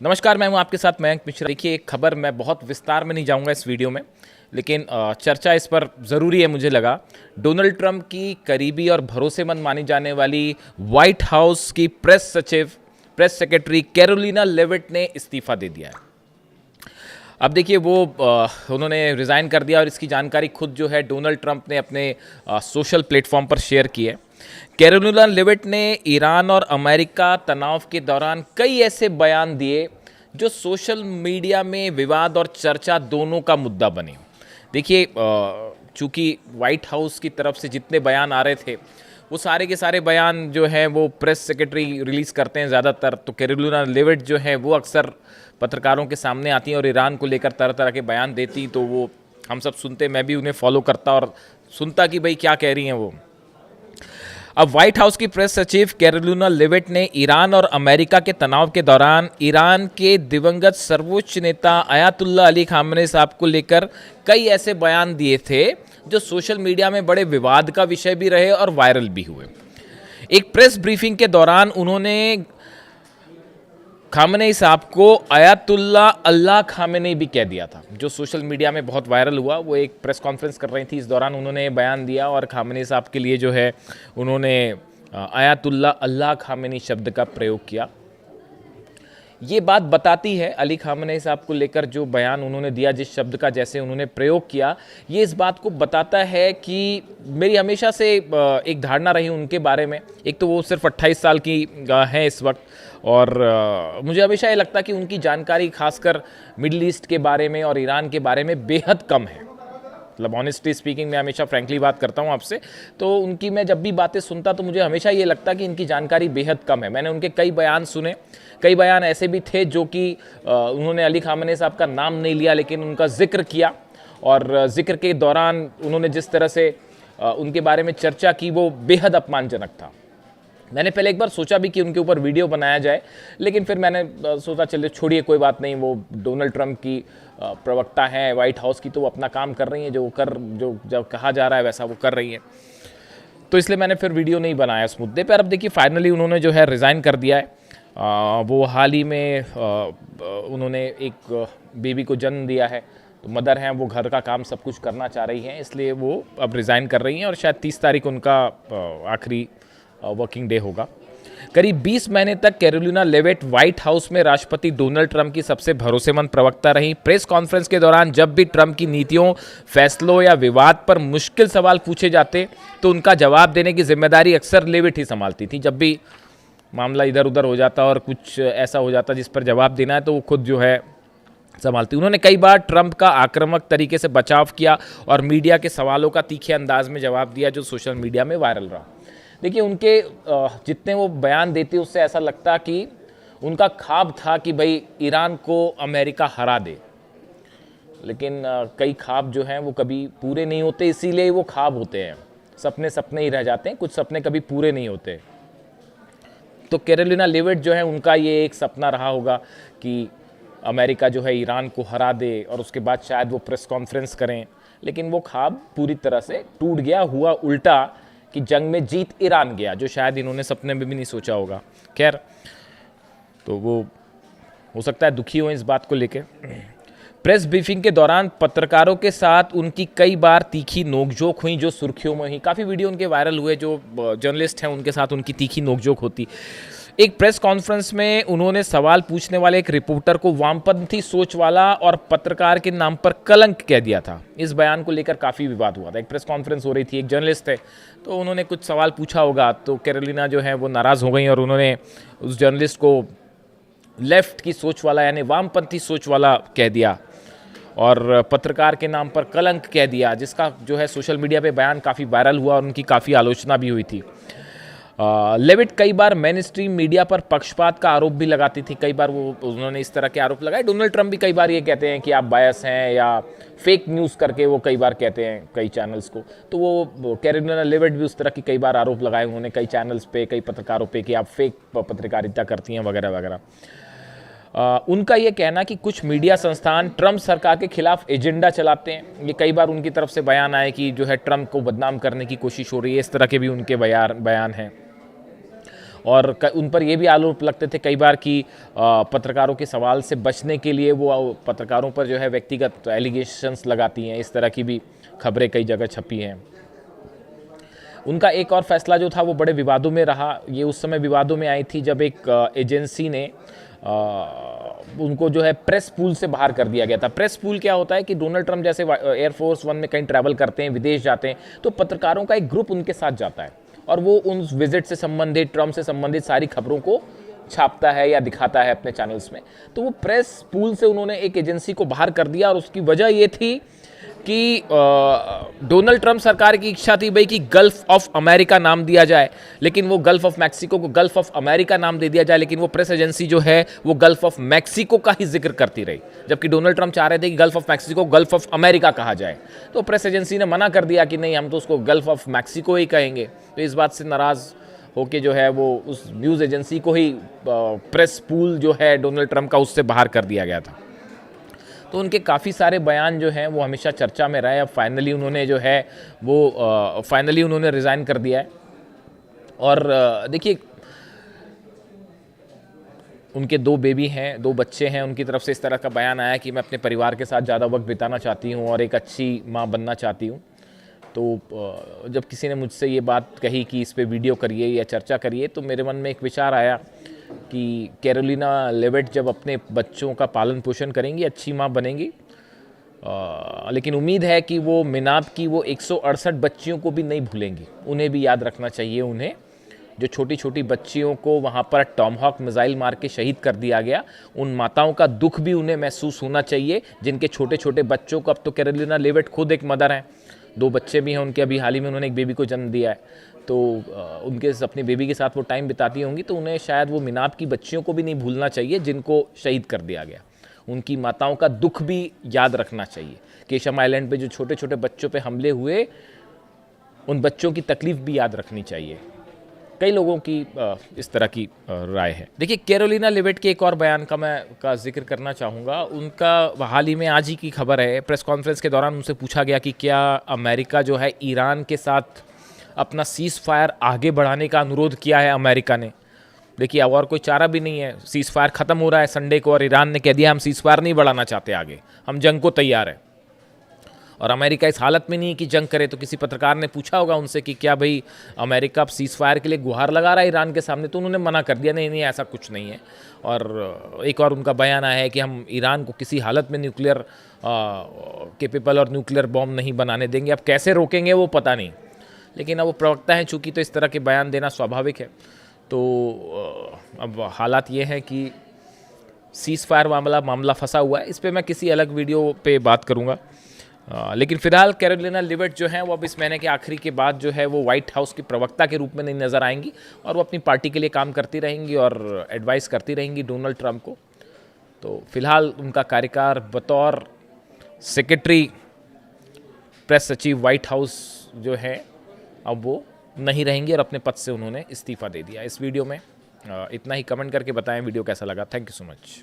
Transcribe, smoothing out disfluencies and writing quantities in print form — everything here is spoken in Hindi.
नमस्कार, मैं हूं आपके साथ मयंक मिश्रा। देखिए, एक खबर, मैं बहुत विस्तार में नहीं जाऊंगा इस वीडियो में, लेकिन चर्चा इस पर ज़रूरी है मुझे लगा। डोनाल्ड ट्रंप की करीबी और भरोसेमंद मानी जाने वाली व्हाइट हाउस की प्रेस सचिव, प्रेस सेक्रेटरी कैरोलिना लेविट ने इस्तीफा दे दिया है। अब देखिए, वो उन्होंने रिज़ाइन कर दिया और इसकी जानकारी खुद जो है डोनाल्ड ट्रंप ने अपने सोशल प्लेटफॉर्म पर शेयर की है। कैरोलिना लेविट ने ईरान और अमेरिका तनाव के दौरान कई ऐसे बयान दिए जो सोशल मीडिया में विवाद और चर्चा दोनों का मुद्दा बने। देखिए, चूंकि वाइट हाउस की तरफ से जितने बयान आ रहे थे, वो सारे के सारे बयान जो हैं वो प्रेस सेक्रेटरी रिलीज़ करते हैं ज़्यादातर। तो कैरोलिना लेविट जो है वो अक्सर पत्रकारों के सामने आती हैं और ईरान को लेकर तरह तरह के बयान देती, तो वो हम सब सुनते, मैं भी उन्हें फॉलो करता और सुनता कि भाई क्या कह रही हैं वो। अब व्हाइट हाउस की प्रेस सचिव कैरोलिना लेविट ने ईरान और अमेरिका के तनाव के दौरान ईरान के दिवंगत सर्वोच्च नेता अयातुल्ला अली खामनेई साहब को लेकर कई ऐसे बयान दिए थे जो सोशल मीडिया में बड़े विवाद का विषय भी रहे और वायरल भी हुए। एक प्रेस ब्रीफिंग के दौरान उन्होंने खामनेई साहब को अयातुल्ला अल्लाह खामेनेई भी कह दिया था, जो सोशल मीडिया में बहुत वायरल हुआ। वो एक प्रेस कॉन्फ्रेंस कर रही थी, इस दौरान उन्होंने बयान दिया और खामेनेई साहब के लिए जो है उन्होंने अयातुल्ला अल्लाह खामेनेई शब्द का प्रयोग किया। ये बात बताती है, अली खामेनेई साहब को लेकर जो बयान उन्होंने दिया, जिस शब्द का जैसे उन्होंने प्रयोग किया, ये इस बात को बताता है कि मेरी हमेशा से एक धारणा रही उनके बारे में। एक तो वो सिर्फ 28 साल की हैं इस वक्त, और मुझे हमेशा ये लगता कि उनकी जानकारी खासकर मिडिल ईस्ट के बारे में और ईरान के बारे में बेहद कम है। मतलब ऑनेस्टली स्पीकिंग, मैं हमेशा फ्रैंकली बात करता हूँ आपसे, तो उनकी मैं जब भी बातें सुनता तो मुझे हमेशा ये लगता कि इनकी जानकारी बेहद कम है। मैंने उनके कई बयान सुने, कई बयान ऐसे भी थे जो कि उन्होंने अली खामेनेई साहब का नाम नहीं लिया लेकिन उनका जिक्र किया, और जिक्र के दौरान उन्होंने जिस तरह से उनके बारे में चर्चा की वो बेहद अपमानजनक था। मैंने पहले एक बार सोचा भी कि उनके ऊपर वीडियो बनाया जाए, लेकिन फिर मैंने सोचा चलिए छोड़िए, कोई बात नहीं, वो डोनाल्ड ट्रंप की प्रवक्ता हैं व्हाइट हाउस की, तो वो अपना काम कर रही हैं, जो कहा जा रहा है वैसा वो कर रही हैं, तो इसलिए मैंने फिर वीडियो नहीं बनाया इस मुद्दे पर। अब देखिए, फाइनली उन्होंने जो है रिज़ाइन कर दिया है। वो हाल ही में उन्होंने एक बेबी को जन्म दिया है, तो मदर हैं, वो घर का काम सब कुछ करना चाह रही हैं, इसलिए वो अब रिज़ाइन कर रही हैं और शायद 30 तारीख उनका आखिरी वर्किंग डे होगा। करीब 20 महीने तक कैरोलिना लेविट व्हाइट हाउस में राष्ट्रपति डोनाल्ड ट्रंप की सबसे भरोसेमंद प्रवक्ता रहीं। प्रेस कॉन्फ्रेंस के दौरान जब भी ट्रंप की नीतियों, फैसलों या विवाद पर मुश्किल सवाल पूछे जाते तो उनका जवाब देने की जिम्मेदारी अक्सर लेविट ही संभालती थी। जब भी मामला इधर उधर हो जाता और कुछ ऐसा हो जाता जिस पर जवाब देना है, तो वो खुद जो है संभालती। उन्होंने कई बार ट्रंप का आक्रामक तरीके से बचाव किया और मीडिया के सवालों का तीखे अंदाज में जवाब दिया, जो सोशल मीडिया में वायरल रहा। देखिए, उनके जितने वो बयान देते उससे ऐसा लगता कि उनका ख्वाब था कि भाई ईरान को अमेरिका हरा दे, लेकिन कई ख्वाब जो हैं वो कभी पूरे नहीं होते, इसीलिए वो ख्वाब होते हैं, सपने सपने ही रह जाते हैं, कुछ सपने कभी पूरे नहीं होते। तो कैरोलिना लेविट जो है, उनका ये एक सपना रहा होगा कि अमेरिका जो है ईरान को हरा दे और उसके बाद शायद वो प्रेस कॉन्फ्रेंस करें, लेकिन वो ख्वाब पूरी तरह से टूट गया। हुआ उल्टा कि जंग में जीत ईरान गया, जो शायद इन्होंने सपने में भी नहीं सोचा होगा। खैर, तो वो हो सकता है दुखी हो इस बात को लेकर। प्रेस ब्रीफिंग के दौरान पत्रकारों के साथ उनकी कई बार तीखी नोकझोंक हुई, जो सुर्खियों में हुई। काफ़ी वीडियो उनके वायरल हुए, जो जर्नलिस्ट हैं उनके साथ उनकी तीखी नोकझोंक होती। एक प्रेस कॉन्फ्रेंस में उन्होंने सवाल पूछने वाले एक रिपोर्टर को वामपंथी सोच वाला और पत्रकार के नाम पर कलंक कह दिया था। इस बयान को लेकर काफ़ी विवाद हुआ था। एक प्रेस कॉन्फ्रेंस हो रही थी, एक जर्नलिस्ट थे, तो उन्होंने कुछ सवाल पूछा होगा, तो कैरोलिना जो है वो नाराज़ हो गई और उन्होंने उस जर्नलिस्ट को लेफ्ट की सोच वाला यानी वामपंथी सोच वाला कह दिया और पत्रकार के नाम पर कलंक कह दिया, जिसका जो है सोशल मीडिया पे बयान काफ़ी वायरल हुआ और उनकी काफ़ी आलोचना भी हुई थी। लेविट कई बार मेन स्ट्रीम मीडिया पर पक्षपात का आरोप भी लगाती थी। कई बार वो उन्होंने इस तरह के आरोप लगाए। डोनाल्ड ट्रंप भी कई बार ये कहते हैं कि आप बायस हैं, या फेक न्यूज़ करके वो कई बार कहते हैं कई चैनल्स को, तो वो कैरोलिना लेविट भी उस तरह की कई बार आरोप लगाए उन्होंने कई चैनल्स पे, कई पत्रकारों पे कि आप फेक पत्रकारिता करती हैं वगैरह वगैरह। उनका ये कहना कि कुछ मीडिया संस्थान ट्रंप सरकार के खिलाफ एजेंडा चलाते हैं, ये कई बार उनकी तरफ से बयान आए कि जो है ट्रंप को बदनाम करने की कोशिश हो रही है, इस तरह के भी उनके बयान हैं। और उन पर ये भी आरोप लगते थे कई बार कि पत्रकारों के सवाल से बचने के लिए वो पत्रकारों पर जो है व्यक्तिगत एलिगेशंस लगाती हैं। इस तरह की भी खबरें कई जगह छपी हैं। उनका एक और फैसला जो था वो बड़े विवादों में रहा। ये उस समय विवादों में आई थी जब एक एजेंसी ने उनको जो है प्रेस पूल से बाहर कर दिया गया था। प्रेस पूल क्या होता है कि डोनाल्ड ट्रंप जैसे एयरफोर्स वन में कहीं ट्रैवल करते हैं, विदेश जाते हैं, तो पत्रकारों का एक ग्रुप उनके साथ जाता है और वो उन विजिट से संबंधित, ट्रंप से संबंधित सारी खबरों को छापता है या दिखाता है अपने चैनल्स में। तो वो प्रेस पूल से उन्होंने एक एजेंसी को बाहर कर दिया और उसकी वजह ये थी कि डोनाल्ड ट्रंप सरकार की इच्छा थी भाई कि गल्फ ऑफ अमेरिका नाम दिया जाए, लेकिन वो गल्फ ऑफ मैक्सिको को गल्फ ऑफ अमेरिका नाम दे दिया जाए, लेकिन वो प्रेस एजेंसी जो है वो गल्फ ऑफ मैक्सिको का ही जिक्र करती रही, जबकि डोनाल्ड ट्रंप चाह रहे थे कि gulf of Mexico gulf of America कहा जाए। तो प्रेस एजेंसी ने मना कर दिया कि नहीं, हम तो उसको गल्फ ऑफ मैक्सिको ही कहेंगे। तो इस बात से नाराज़ होके जो है वो उस न्यूज़ एजेंसी को ही प्रेस पूल जो है डोनाल्ड ट्रंप का उससे बाहर कर दिया गया था। तो उनके काफ़ी सारे बयान जो हैं वो हमेशा चर्चा में रहे। अब फाइनली उन्होंने जो है वो फाइनली उन्होंने रिज़ाइन कर दिया है। और देखिए, उनके 2 बेबी हैं, 2 बच्चे हैं। उनकी तरफ से इस तरह का बयान आया कि मैं अपने परिवार के साथ ज़्यादा वक्त बिताना चाहती हूँ और एक अच्छी माँ बनना चाहती हूँ। तो जब किसी ने मुझसे ये बात कही कि इस पे वीडियो करिए या चर्चा करिए, तो मेरे मन में एक विचार आया कि कैरोलिना लेविट जब अपने बच्चों का पालन पोषण करेंगी, अच्छी माँ बनेंगी। लेकिन उम्मीद है कि वो मिनाब की वो 168 बच्चियों को भी नहीं भूलेंगी। उन्हें भी याद रखना चाहिए, उन्हें जो छोटी छोटी बच्चियों को वहाँ पर टॉमहॉक मिसाइल मार के शहीद कर दिया गया, उन माताओं का दुख भी उन्हें महसूस होना चाहिए जिनके छोटे छोटे बच्चों को, अब तो कैरोलिना लेविट खुद एक मदर हैं, 2 बच्चे भी हैं उनके, अभी हाल ही में उन्होंने एक बेबी को जन्म दिया है। तो उनके अपनी बेबी के साथ वो टाइम बिताती होंगी, तो उन्हें शायद वो मिनाब की बच्चियों को भी नहीं भूलना चाहिए जिनको शहीद कर दिया गया। उनकी माताओं का दुख भी याद रखना चाहिए। केशम आइलैंड पे जो छोटे छोटे बच्चों पे हमले हुए, उन बच्चों की तकलीफ भी याद रखनी चाहिए। कई लोगों की इस तरह की राय है। देखिए, कैरोलिना लेविट के एक और बयान का जिक्र करना चाहूँगा। उनका हाल ही में, आज ही की खबर है, प्रेस कॉन्फ्रेंस के दौरान उनसे पूछा गया कि क्या अमेरिका जो है ईरान के साथ अपना सीज़ फायर आगे बढ़ाने का अनुरोध किया है अमेरिका ने। देखिए, अब और कोई चारा भी नहीं है, सीज़ फायर ख़त्म हो रहा है संडे को और ईरान ने कह दिया हम सीज़ फायर नहीं बढ़ाना चाहते आगे, हम जंग को तैयार है। और अमेरिका इस हालत में नहीं है कि जंग करे। तो किसी पत्रकार ने पूछा होगा उनसे कि क्या भाई अमेरिका अब सीज़ फायर के लिए गुहार लगा रहा है ईरान के सामने, तो उन्होंने मना कर दिया, नहीं ऐसा कुछ नहीं है। और एक और उनका बयान आया है कि हम ईरान को किसी हालत में न्यूक्लियर कैपेबल और न्यूक्लियर बॉम्ब नहीं बनाने देंगे। अब कैसे रोकेंगे वो पता नहीं, लेकिन अब वो प्रवक्ता हैं चूँकि, तो इस तरह के बयान देना स्वाभाविक है। तो अब हालात ये हैं कि सीज़ फायर मामला फंसा हुआ है। इस पर मैं किसी अलग वीडियो पे बात करूँगा। लेकिन फिलहाल कैरोलिना लेविट जो है वो अब इस महीने के आखिरी के बाद जो है वो व्हाइट हाउस की प्रवक्ता के रूप में नहीं नज़र आएंगी और वो अपनी पार्टी के लिए काम करती रहेंगी और एडवाइस करती रहेंगी डोनाल्ड ट्रंप को। तो फिलहाल उनका कार्यकाल बतौर सेक्रेटरी प्रेस सचिव व्हाइट हाउस जो है अब वो नहीं रहेंगे और अपने पद से उन्होंने इस्तीफ़ा दे दिया। इस वीडियो में इतना ही। कमेंट करके बताएं वीडियो कैसा लगा। Thank you so much.